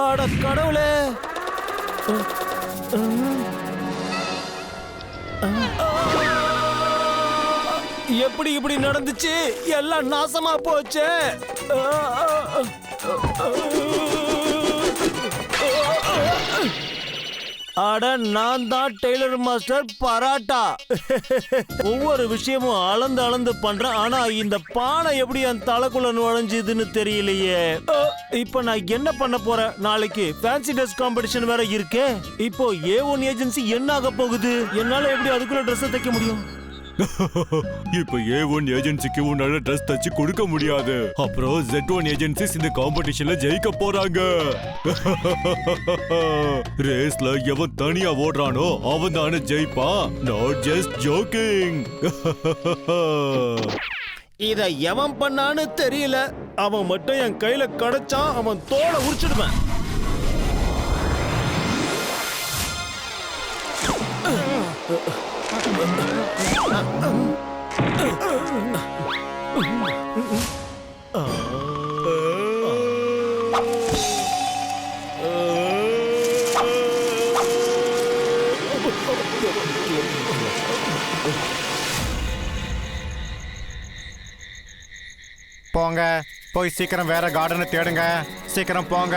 அட கடவுளே! எப்படி இப்படி நடந்துச்சு? எல்லாம் நாசமா போச்சு. அட நான் தான் டெய்லர் மாஸ்டர் பராட்டா. ஒவ்வொரு விஷயமும் அளந்து அளந்து பண்றேன். ஆனா இந்த பானை எப்படி என் தலைக்குள்ள நுழைஞ்சதுன்னு தெரியலையே. இப்ப நான் என்ன பண்ண போறேன்? நாளைக்கு ஃபேன்சி ட்ரெஸ் காம்படிஷன் வேற இருக்கே. இப்போ A1 ஏஜென்சி என்ன ஆக போகுது? என்னால எப்படி அதுக்குள்ள ட்ரெஸ் தைக்க முடியும்? இப்ப A1 ஏஜென்சிக்கு உன்னால ட்ரெஸ் தச்சு கொடுக்க முடியாது. அப்புறம் Z1 ஏஜென்சிஸ் இந்த காம்படிஷன்ல ஜெயிக்க போறாங்க. ரேஸ்ல எவன் தனியா ஓடுறானோ அவன் தானே ஜெயிப்பான். Not just joking. இத எவன் பண்ணான்னு தெரியல. அவன் மட்டும் என் கையில கிடைச்சான், அவன் தோலை உரிச்சிடுவேன். போங்க, போய் சீக்கிரம் வேற கார்டனை தேடுங்க. சீக்கிரம் போங்க.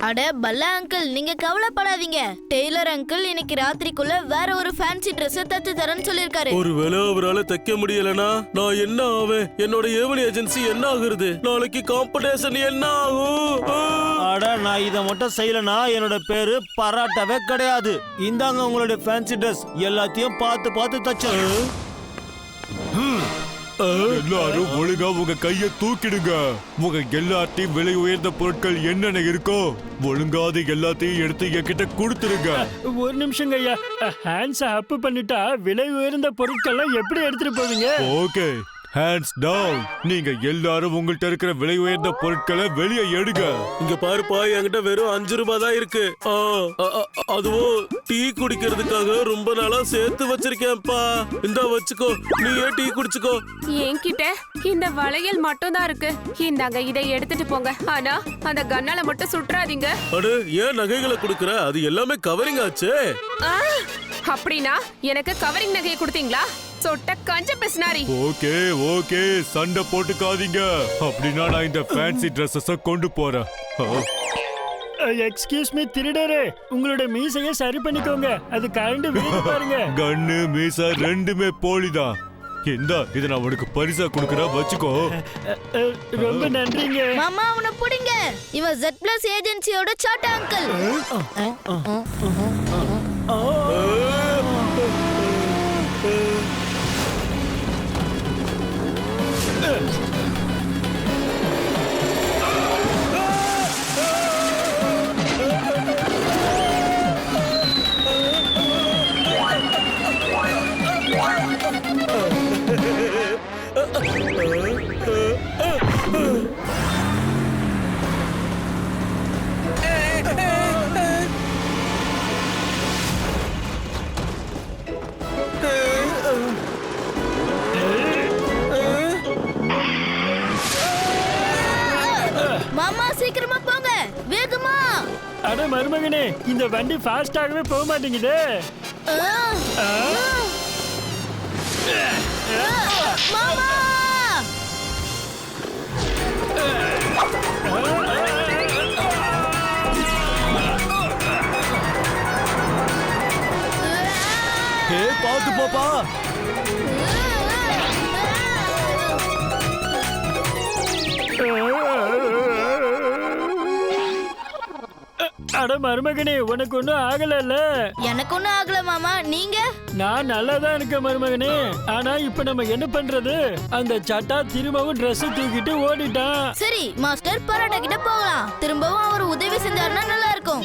அட பல்லா அங்கிள், நீங்க கவலைப்படாதீங்க. டெய்லர் அங்கிள் இன்னைக்கு ராத்திரிக்குள்ள வேற ஒரு ஃபேன்சி ட்ரெஸ் தச்சு தரேன்னு சொல்லிருக்காரு. ஒருவேளை அவரால தைக்க முடியலனா நான் என்ன ஆவேன்? என்னோட ஏவன் ஏஜென்சி என்ன ஆகுறது? நாளைக்கு காம்படிஷன் என்ன ஆகும்? அட நான் இதை மட்டும் செய்யலனா என்னோட பேரு பராட்டாவே கிடையாது. இந்தாங்க உங்களுடைய ஃபேன்சி ட்ரெஸ். எல்லாத்தையும் பார்த்து பார்த்து தச்சேன். எல்லாரும் ஒழுங்கா உங்க கைய தூக்கிடுங்க. உங்க எல்லாத்தையும் விலை உயர்ந்த பொருட்கள் என்னென்ன இருக்கோ ஒழுங்கா அது எல்லாத்தையும் எடுத்து என்கிட்ட கொடுத்துருங்க. ஒரு நிமிஷங்க ஐயா, ஹேண்ட்ஸ் அப் பண்ணிட்டா விலை உயர்ந்த பொருட்கள்லாம் எப்படி எடுத்துட்டு போவீங்க? Okay, hands down. நீங்க எல்லாரும் உங்கள்ட்ட இருக்கிற விலை உயர்ந்த பொருட்களை வெளியே எடுங்க. இங்க பாருப்பா, என்கிட்ட வெறும் 5 ரூபாய் தான் இருக்கு. அதுவும் டீ குடிக்கிறதுக்காக ரொம்ப நாளா சேர்த்து வச்சிருக்கேன்ப்பா. இந்தா வச்சுக்கோ, நீயே டீ குடிச்சுக்கோ. என்கிட்ட இந்த வளையல் மட்டும் தான் இருக்கு. இந்தாங்க, இதை எடுத்துட்டு போங்க. ஆனா அந்த கண்ணால மட்டும் சுற்றாதீங்க. அடு, ஏன் நகைகளை குடுக்கற? அது எல்லாமே கவரிங் ஆச்சே. அப்படின்னா எனக்கு கவரிங் நகையை கொடுத்தீங்களா? சொட்ட கஞ்ச பிஸ்னாரி. ஓகே ஓகே, சண்டை போட்டுக்காதீங்க. அப்படின்னா நான் இந்த ஃபேன்சி ட்ரெஸ்ஸஸ கொண்டு போறேன். எக்ஸ்கியூஸ் மீ திருடரே, உங்களோட மீசையை சரி பண்ணிக்கோங்க. அது கரண்ட் வீடு பாருங்க. கண்ணு மீசை ரெண்டுமே போலிதான். இந்தா, இத நான் உனக்கு பரிசா கொடுக்கறேன், வச்சுக்கோ. ரொம்ப நன்றிங்க. மாமா அவனை புடிங்க. இவன் Z+ ஏஜென்சியோட சாட்டா அங்கிள். மாமா சீக்கிரமா போங்க, வேகமா. அட மருமகனே, இந்த வண்டி ஃபாஸ்டாகவே போக மாட்டேங்குது. மாமா பார்த்து போப்பா. அட மருமகனே, உனக்கு ஒன்னும் ஆகல? எனக்கு ஒன்னும் ஆகல மாமா. நீங்க? நான் நல்லாதான் இருக்கேன் மருமகனே. ஆனா இப்ப நம்ம என்ன பண்றது? அந்த சட்டா திரும்பவும் Dress தூக்கிட்டு ஓடிட்டான். சரி, மாஸ்டர் பராட்டா கிட்ட போகலாம். திரும்பவும் அவர் உதவி செஞ்சாருன்னா நல்லா இருக்கும்.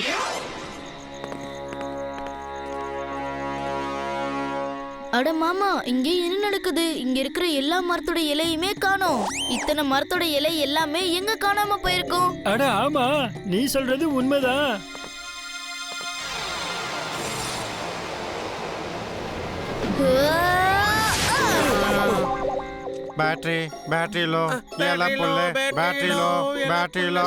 அட மாமா, இங்க என்ன நடக்குது? இங்க இருக்கிற எல்லா மரத்தோட இலையுமே காணோம். இத்தனை மரத்தோட இலை எல்லாமே எங்க காணாம போயிருக்கும்? அட ஆமா, நீ சொல்றது உண்மைதான். பேட்டரி லோ எல்லாம் புல்லு பேட்டரி லோ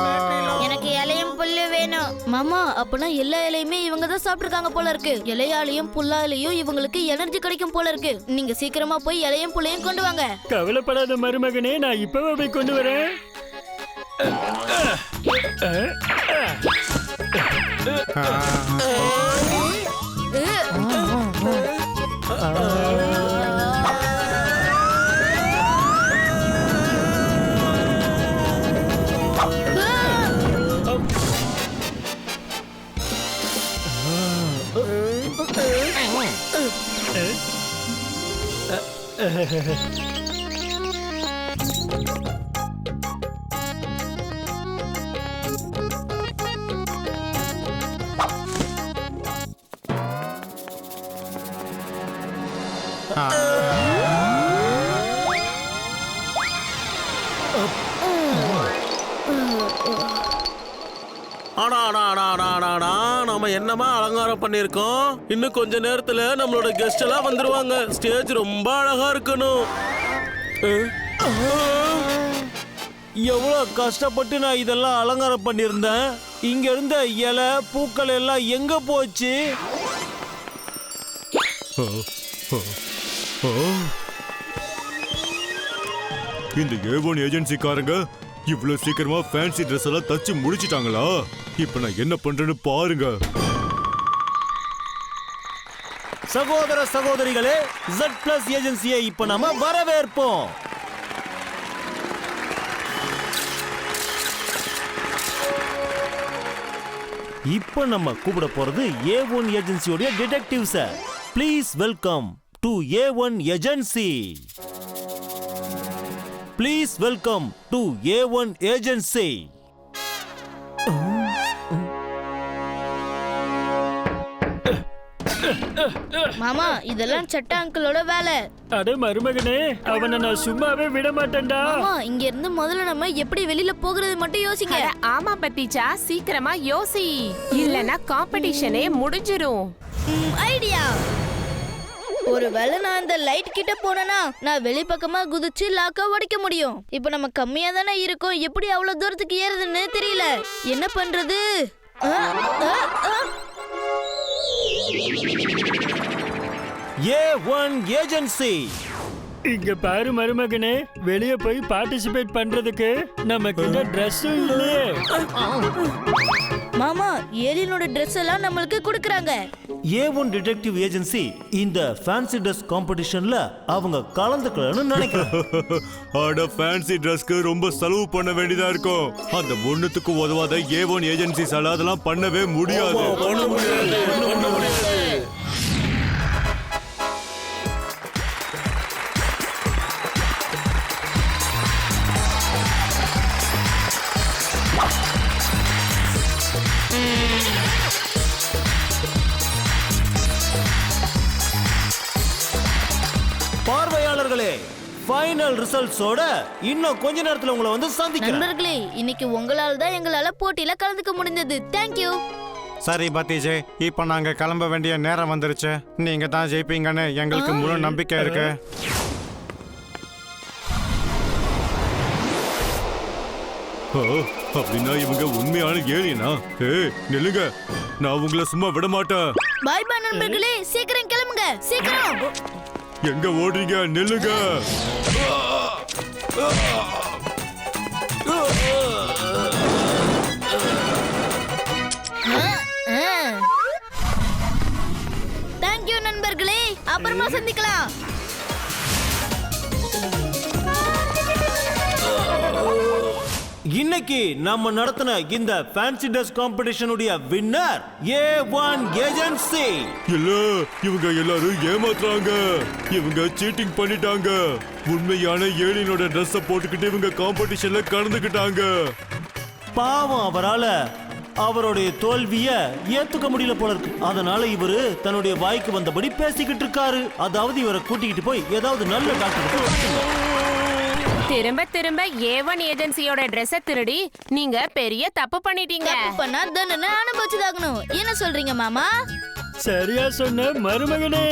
எனக்கு இலையும் புல்லு வேணும். மாமா அப்பனா எல்லா இலையுமே இவங்க தான் சாப்பிட்டுருக்காங்க போல இருக்கு. இலையாலையும் புல்லாலையும் இவங்களுக்கு எனர்ஜி கிடைக்கும் போல இருக்கு. நீங்க சீக்கிரமா போய் இலையும் புல்லையும் கொண்டு வாங்க. கவலைப்படாத மருமகனே, நான் இப்பவே போய் கொண்டு வரேன். நம்ம என்னமா அலங்காரம் பண்ணிருக்கோம். இன்னும் கொஞ்ச நேரத்துல நம்மளோட கெஸ்ட் எல்லாம் வந்துருவாங்க. ஸ்டேஜ் ரொம்ப அழகா இருக்கணும். எவ்வளவு கஷ்டப்பட்டு நான் இதெல்லாம் அலங்காரம் பண்ணியிருந்தேன். இங்க இருந்த இலை பூக்கள் எல்லாம் எங்க போச்சு? இந்த A1 ஏஜென்சிக்காரங்க இவ்வளவு சீக்கிரமா ஃபேன்சி ட்ரெஸ் எல்லாம் தச்சு முடிச்சிட்டாங்களா? இப்ப நான் என்ன பண்றேன்னு பாருங்க. சகோதர சகோதரிகளே, Z+ ஏஜென்சியை இப்ப நாம வரவேற்போம். இப்ப நம்ம கூப்பிட போறது A1 ஏஜென்சியோட detectives. Please welcome to A1 agency. Please welcome to A1 agency. மாமா இதெல்லாம் சட்டா அங்கிளோட வேலை. அட மருமகனே, அவனை நான் சும்மாவே விட மாட்டேன்டா. மாமா இங்க இருந்து முதல்ல நம்ம எப்படி வெளியில போகிறது மட்டும் யோசிங்க. அட, ஆமா பத்திச்சா, சீக்கிரமா யோசி, இல்லனா காம்படிஷனே முடிஞ்சிரும். ஐடியா. ஒருவேளை நான் இந்த லைட் கிட்ட போனேனா நான் வெளிப்பக்கமா குதிச்சு லாக்க உடைக்க முடியும். இப்போ நம்ம கம்மியா தானே இருக்கோம், எப்படி அவ்வளவு தூரத்துக்கு ஏறுதுன்னு தெரியல. என்ன பண்றது? A1 agency. இங்க பாரு மருமகனே, வெளிய போய் பார்ட்டிசிபேட் பண்றதுக்கு நம்ம கிட்ட Dress-ம் இல்லையே. மாமா ஏலியனோட Dress எல்லாம் நம்மளுக்கு கொடுக்கறாங்க. A1 டிடெக்டிவ் ஏஜென்சி இந்த ஃபேன்சி ட்ரெஸ் காம்படிஷன்ல அவங்க கலந்துக்கலன்னு நினைக்கிறேன். அட ஃபேன்சி ட்ரெஸ்க்கு ரொம்ப செலவு பண்ண வேண்டியதா இருக்கும். அந்த ஒண்ணுத்துக்கு உதவாத A1 ஏஜென்சிஸால அதெல்லாம் பண்ணவே முடியாது. பார்வையாளர்களே, ஃபைனல் ரிசல்ட்ஸோட இன்னும் கொஞ்ச நேரத்துல உங்களை வந்து சந்திக்கிறேன். நண்பர்களே, இன்னைக்கு உங்களால தான் எங்களால போட்டியில கலந்துக்க முடிஞ்சது. Thank you. சரி பத்திஜே, இப்போ நாங்க கிளம்ப வேண்டிய நேரம் வந்துருச்சு. நீங்க தான் ஜெயிப்பீங்கன்னு எங்களுக்கு முழு நம்பிக்கை இருக்கு. அப்படின்னா இவங்க உண்மையான ஏலியனா? நில்லுங்க, நான் உங்களை சும்மா விட மாட்டேன். பாய் பாய் நண்பர்களே, சீக்கிரம் கிளம்புங்க, சீக்கிரம். எங்க ஓடுறீங்க? நில்லுங்க. தேங்க் யூ நண்பர்களே, அப்புறமா சந்திக்கலாம். இன்னைக்கு நம்ம நடத்தின இந்த ஃபேன்சி ட்ரெஸ் காம்படிஷனுடைய வின்னர் A1 ஏஜென்சி. இல்ல, இவங்க எல்லாரும் ஏமாத்துறாங்க. இவங்க சீட்டிங் பண்ணிட்டாங்க. உண்மையான ஏலியனோட ட்ரெஸ்ஸ போட்டுக்கிட்டு இவங்க காம்படிஷன்ல கலந்துக்கிட்டாங்க. பாவம், அவரால அவருடைய தோல்விய ஏத்துக்க முடியல போல இருக்கு. அதனால இவரு தன்னுடைய வாய்க்கு வந்தபடி பேசிக்கிட்டு இருக்காரு. அதாவது இவரை கூட்டிக்கிட்டு போய் ஏதாவது நல்ல டாக்டர். திரும்ப திரும்ப A1 ஏஜென்சியோட Dress-அ திருடி நீங்க பெரிய தப்பு பண்ணிட்டீங்க. தப்பு பண்ணா தண்டனை அனுபவிச்சுதாகணும். என்ன சொல்றீங்க மாமா? சரியா சொன்ன மருமகனே.